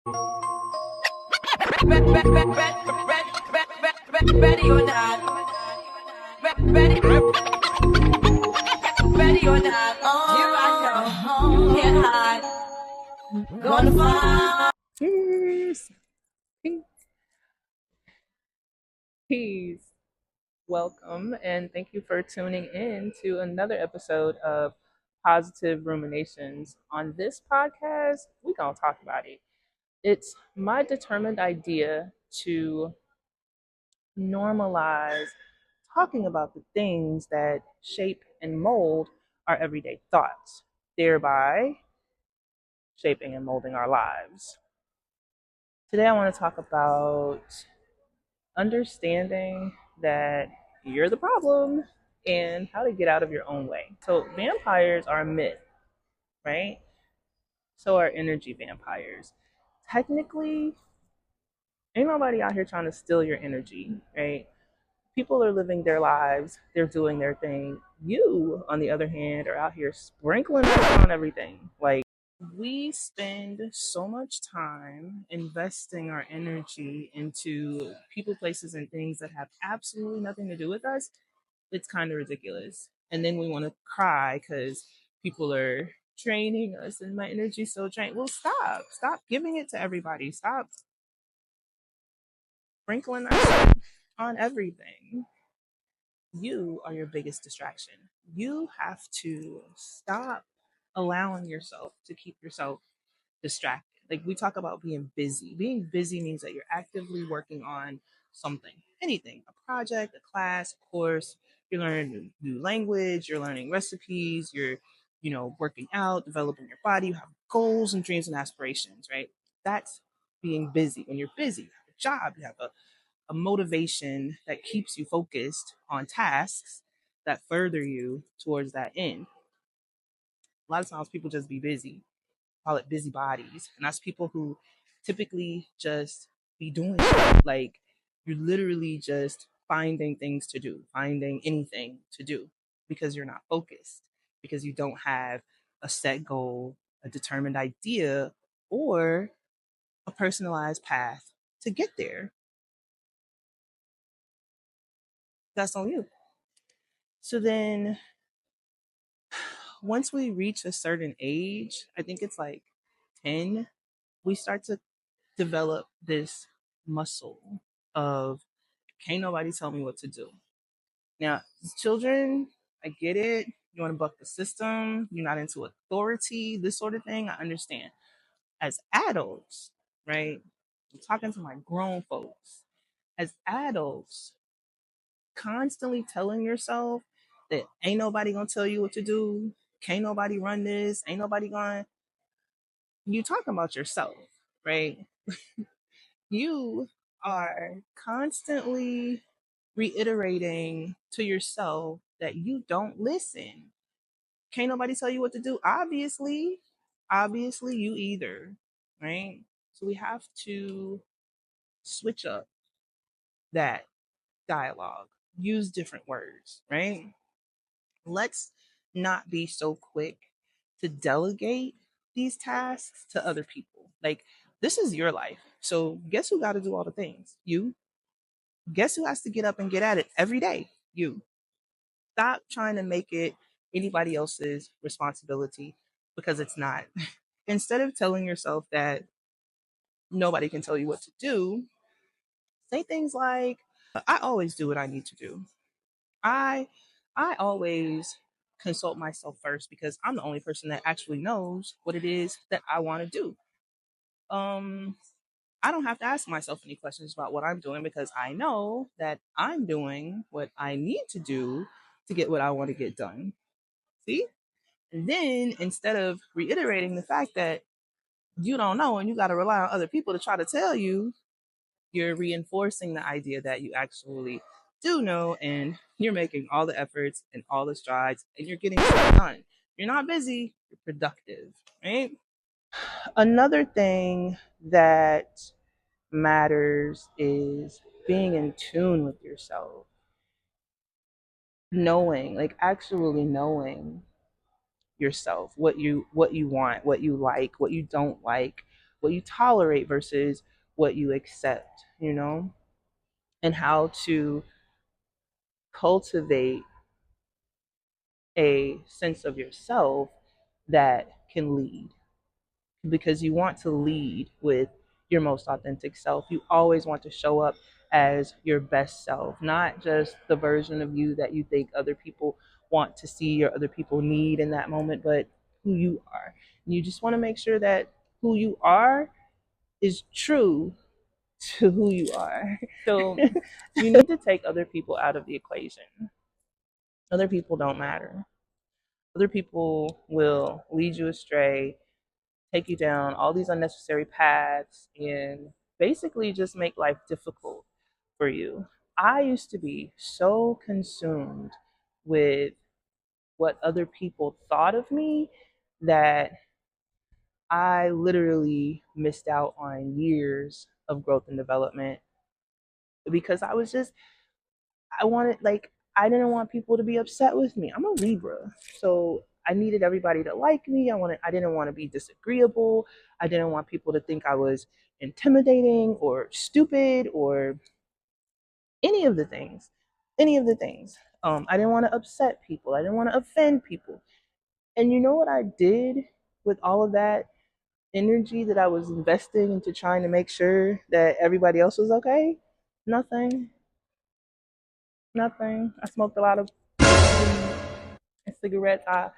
Ready or not, ready, ready or not, here I come, can't hide, gonna find. Cheers. Peace. Peace. Welcome and thank you for tuning in to another episode of Positive Ruminations. On this podcast, we're going to talk about it. It's my determined idea to normalize talking about the things that shape and mold our everyday thoughts, thereby shaping and molding our lives. Today, I want to talk about understanding that you're the problem and how to get out of your own way. So, vampires are a myth, right? So are energy vampires. Technically, ain't nobody out here trying to steal your energy, right? People are living their lives, they're doing their thing. You, on the other hand, are out here sprinkling that on everything. Like, we spend so much time investing our energy into people, places, and things that have absolutely nothing to do with us. It's kind of ridiculous. And then we want to cry because people are draining us and my energy's so drained. Well, stop. Stop giving it to everybody. Stop sprinkling that on everything. You are your biggest distraction. You have to stop allowing yourself to keep yourself distracted. Like, we talk about being busy. Being busy means that you're actively working on something, anything, a project, a class, a course. You're learning a new language, you're learning recipes, you're, working out, developing your body. You have goals and dreams and aspirations, right? That's being busy. When you're busy, you have a job, you have a motivation that keeps you focused on tasks that further you towards that end. A lot of times people just be busy, call it busybodies, and that's people who typically just be doing shit. Like, you're literally just finding things to do, finding anything to do because you're not focused, because you don't have a set goal, a determined idea, or a personalized path to get there. That's on you. So then once we reach a certain age, I think it's like 10, we start to develop this muscle of can't nobody tell me what to do. Now, as children, I get it. You want to buck the system, you're not into authority, this sort of thing. I understand. As adults, right? I'm talking to my grown folks. As adults, constantly telling yourself that ain't nobody gonna tell you what to do, can't nobody run this, ain't nobody gonna, you talking about yourself, right? You are constantly reiterating to yourself that you don't listen. Can't nobody tell you what to do. Obviously you either, right? So we have to switch up that dialogue, use different words, right? Let's not be so quick to delegate these tasks to other people. Like, this is your life. So guess who got to do all the things? You. Guess who has to get up and get at it every day? You. Stop trying to make it anybody else's responsibility because it's not. Instead of telling yourself that nobody can tell you what to do, say things like, I always do what I need to do. I I always consult myself first because I'm the only person that actually knows what it is that I want to do. Um I don't have to ask myself any questions about what I'm doing because I know that I'm doing what I need to do to get what I want to get done. See? And then instead of reiterating the fact that you don't know and you got to rely on other people to try to tell you, you're reinforcing the idea that you actually do know and you're making all the efforts and all the strides and you're getting stuff done. You're not busy, you're productive, right? Another thing that matters is being in tune with yourself, knowing, like actually knowing yourself, what you want, what you like, what you don't like, what you tolerate versus what you accept, and how to cultivate a sense of yourself that can lead, because you want to lead with your most authentic self. You always want to show up as your best self, not just the version of you that you think other people want to see or other people need in that moment, but who you are. And you just want to make sure that who you are is true to who you are. So you need to take other people out of the equation. Other people don't matter. Other people will lead you astray, take you down all these unnecessary paths, and basically just make life difficult for you. I used to be so consumed with what other people thought of me that I literally missed out on years of growth and development because I wanted, like, I didn't want people to be upset with me. I'm a Libra. So I needed everybody to like me. I didn't want to be disagreeable. I didn't want people to think I was intimidating or stupid or any of the things. Any of the things. I didn't want to upset people. I didn't want to offend people. And you know what I did with all of that energy that I was investing into trying to make sure that everybody else was okay? Nothing. Nothing. I smoked a lot of weed and cigarettes. I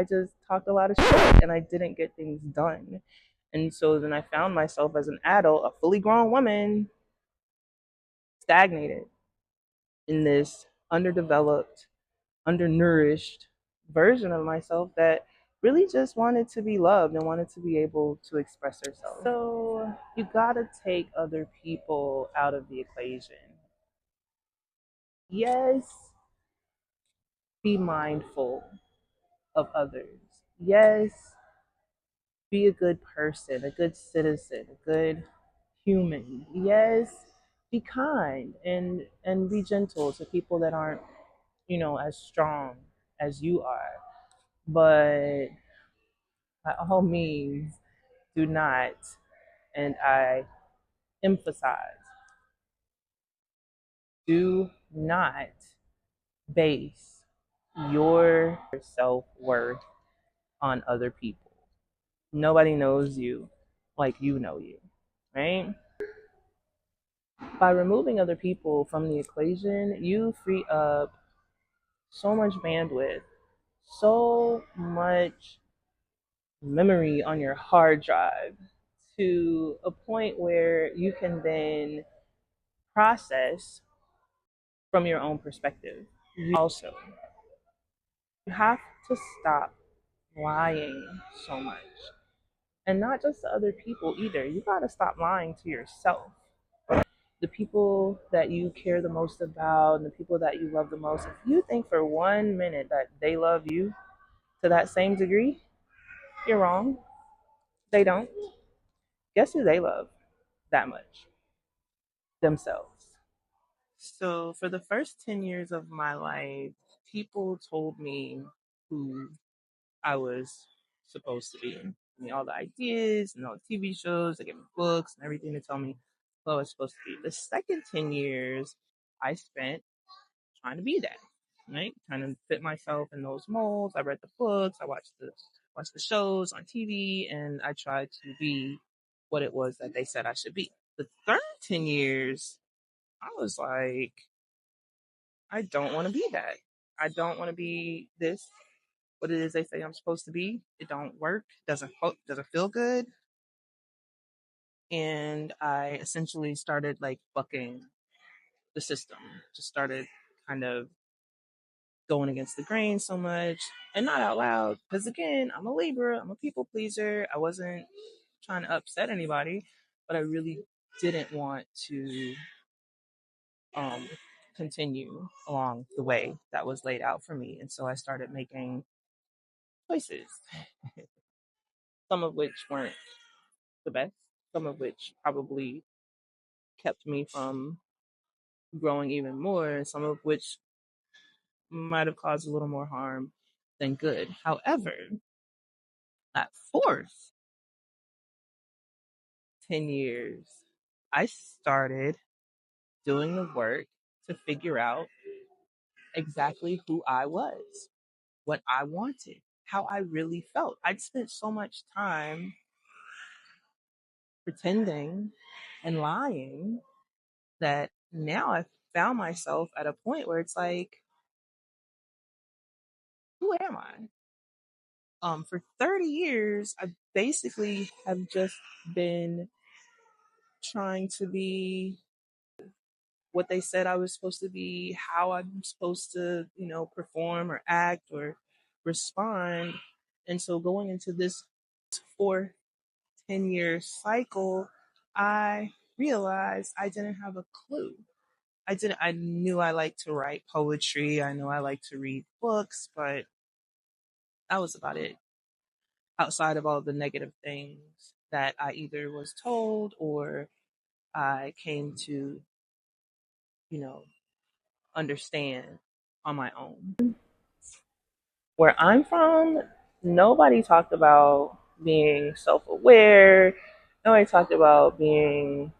just talked a lot of shit and I didn't get things done. And so then I found myself as an adult, a fully grown woman, stagnated in this underdeveloped, undernourished version of myself that really just wanted to be loved and wanted to be able to express herself. So you gotta take other people out of the equation. Yes, be mindful of others. Yes, be a good person, a good citizen, a good human. Yes, be kind and be gentle to people that aren't, as strong as you are. But by all means, do not, and I emphasize, do not base your self worth on other people. Nobody knows you like you know you, right? By removing other people from the equation, you free up so much bandwidth, so much memory on your hard drive to a point where you can then process from your own perspective. Also, you have to stop lying so much. And not just to other people either. You got to stop lying to yourself. The people that you care the most about and the people that you love the most, if you think for 1 minute that they love you to that same degree, you're wrong. They don't. Guess who they love that much? Themselves. So, for the first 10 years of my life, people told me who I was supposed to be. I mean, all the ideas and all the TV shows, they gave me books and everything to tell me who I was supposed to be. The second 10 years I spent trying to be that, right? Trying to fit myself in those molds. I read the books, I watched the shows on TV, and I tried to be what it was that they said I should be. The third 10 years, I was like, I don't want to be that. I don't want to be this, what it is they say I'm supposed to be. It don't work. Doesn't feel good. And I essentially started like bucking the system. Just started kind of going against the grain so much, and not out loud, because again, I'm a Libra, I'm a people pleaser. I wasn't trying to upset anybody, but I really didn't want to um continue along the way that was laid out for me. And so I started making choices, some of which weren't the best, some of which probably kept me from growing even more, and some of which might have caused a little more harm than good. However, that fourth 10 years, I started doing the work to figure out exactly who I was, what I wanted, how I really felt. I'd spent so much time pretending and lying that now I found myself at a point where it's like, who am I? For 30 years, I basically have just been trying to be what they said I was supposed to be, how I'm supposed to, perform or act or respond. And so going into this fourth 10-year cycle, I realized I didn't have a clue. I knew I liked to write poetry. I know I like to read books, but that was about it. Outside of all the negative things that I either was told or I came to, you know, understand on my own. Where I'm from, nobody talked about being self aware. Nobody talked about being,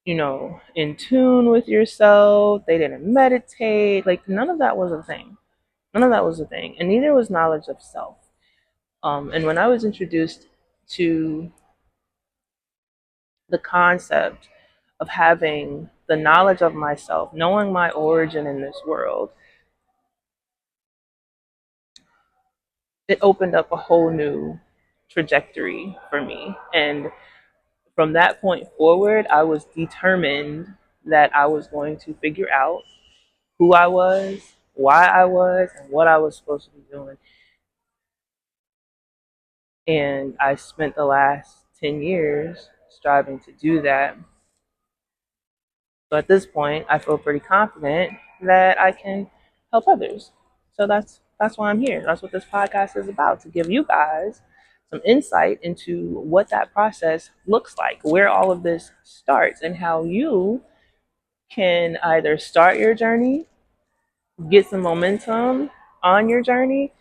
in tune with yourself. They didn't meditate. Like, none of that was a thing. None of that was a thing. And neither was knowledge of self. And when I was introduced to the concept of having the knowledge of myself, knowing my origin in this world, it opened up a whole new trajectory for me. And from that point forward, I was determined that I was going to figure out who I was, why I was, and what I was supposed to be doing. And I spent the last 10 years striving to do that. So at this point, I feel pretty confident that I can help others. So that's why I'm here. That's what this podcast is about, to give you guys some insight into what that process looks like, where all of this starts, and how you can either start your journey, get some momentum on your journey,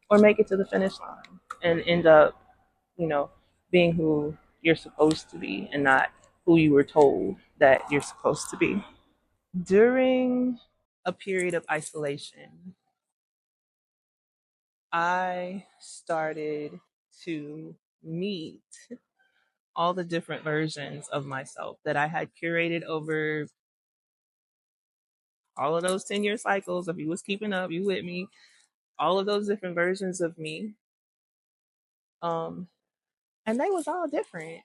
or make it to the finish line and end up, you know, being who you're supposed to be and not who you were told that you're supposed to be. During a period of isolation, I started to meet all the different versions of myself that I had curated over all of those 10-year cycles. If you was keeping up, you with me, all of those different versions of me. Um, and they was all different.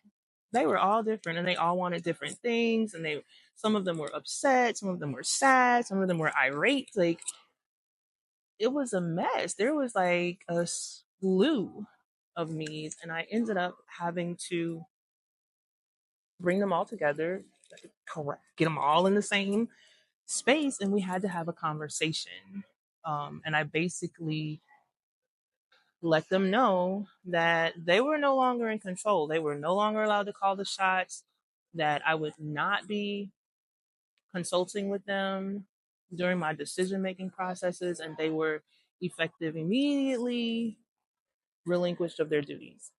They were all different and they all wanted different things. And some of them were upset, some of them were sad, some of them were irate. Like, it was a mess. There was like a slew of me's, and I ended up having to bring them all together, correct, get them all in the same space, and we had to have a conversation. And I basically let them know that they were no longer in control. They were no longer allowed to call the shots, that I would not be consulting with them during my decision making processes, and they were effective immediately relinquished of their duties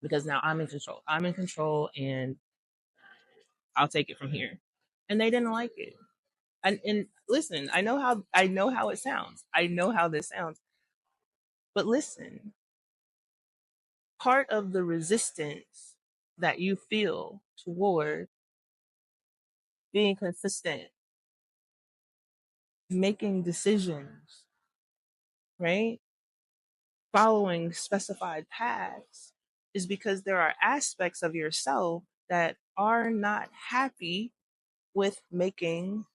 because now I'm in control. I'm in control and I'll take it from here. And they didn't like it. And listen, I know how it sounds. I know how this sounds. But listen, part of the resistance that you feel toward being consistent, making decisions, right? Following specified paths is because there are aspects of yourself that are not happy with making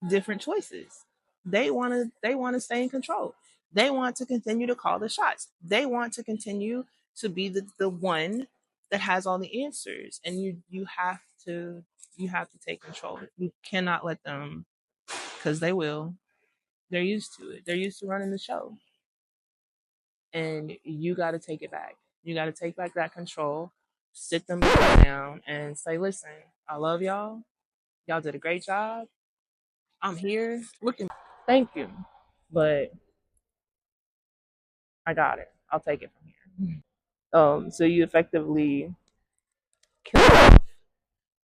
different choices. They want to stay in control. They want to continue to call the shots. They want to continue to be the one that has all the answers. And you have to take control. You cannot let them, because they will. They're used to it. They're used to running the show. And you got to take it back. You got to take back that control, sit them down and say, listen, I love y'all. Y'all did a great job. I'm here. Thank you. But I got it. I'll take it from here. So you effectively kill off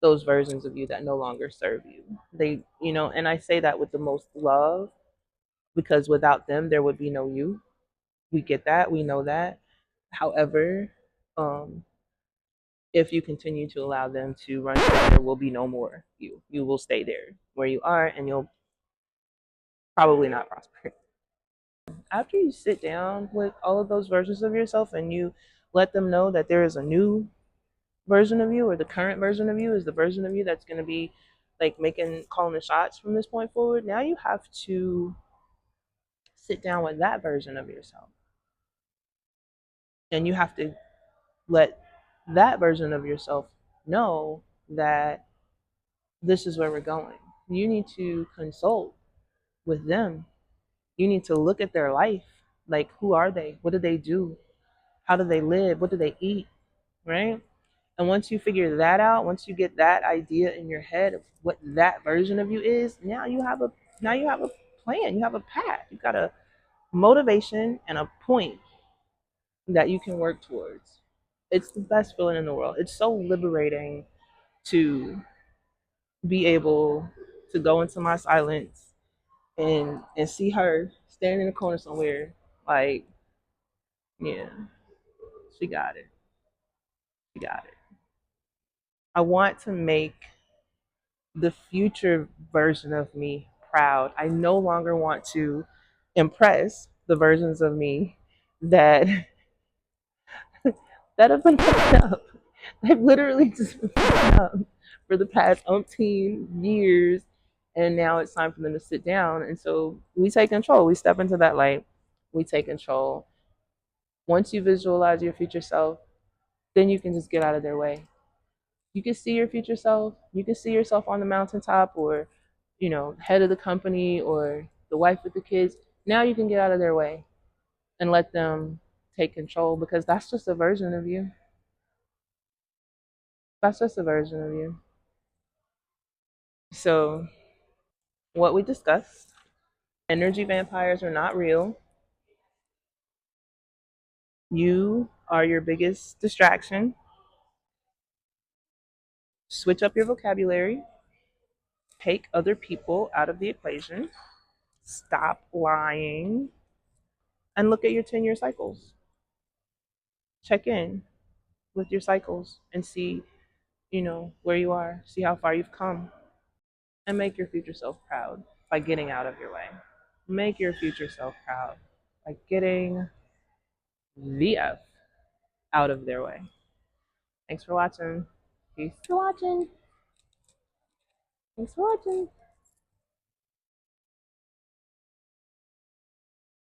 those versions of you that no longer serve you. They, and I say that with the most love because without them, there would be no you. We get that, we know that. However, um, if you continue to allow them to run through, there will be no more you. You will stay there where you are, and you'll probably not prosper. After you sit down with all of those versions of yourself and you let them know that there is a new version of you, or the current version of you is the version of you that's going to be like calling the shots from this point forward, now you have to sit down with that version of yourself, and you have to let that version of yourself know that this is where we're going. You need to consult with them. You need to look at their life. Like, who are they? What do they do? How do they live? What do they eat? Right? And once you figure that out, once you get that idea in your head of what that version of you is, now you have a plan. You have a path. You've got a motivation and a point that you can work towards. It's the best feeling in the world. It's so liberating to be able to go into my silence and see her standing in the corner somewhere. Like, yeah, she got it. She got it. I want to make the future version of me proud. I no longer want to impress the versions of me that that have been fucked up. They've literally just been fucked up for the past umpteen years, and now it's time for them to sit down. And so we take control. We step into that light. We take control. Once you visualize your future self, then you can just get out of their way. You can see your future self. You can see yourself on the mountaintop, or, head of the company, or the wife with the kids. Now you can get out of their way and let them take control, because that's just a version of you. That's just a version of you. So, what we discussed, energy vampires are not real. You are your biggest distraction. Switch up your vocabulary. Take other people out of the equation. Stop lying. And look at your 10-year cycles. Check in with your cycles and see, where you are. See how far you've come. And make your future self proud by getting out of your way. Make your future self proud by getting the F out of their way. Thanks for watching. Peace for watching. Thanks for watching.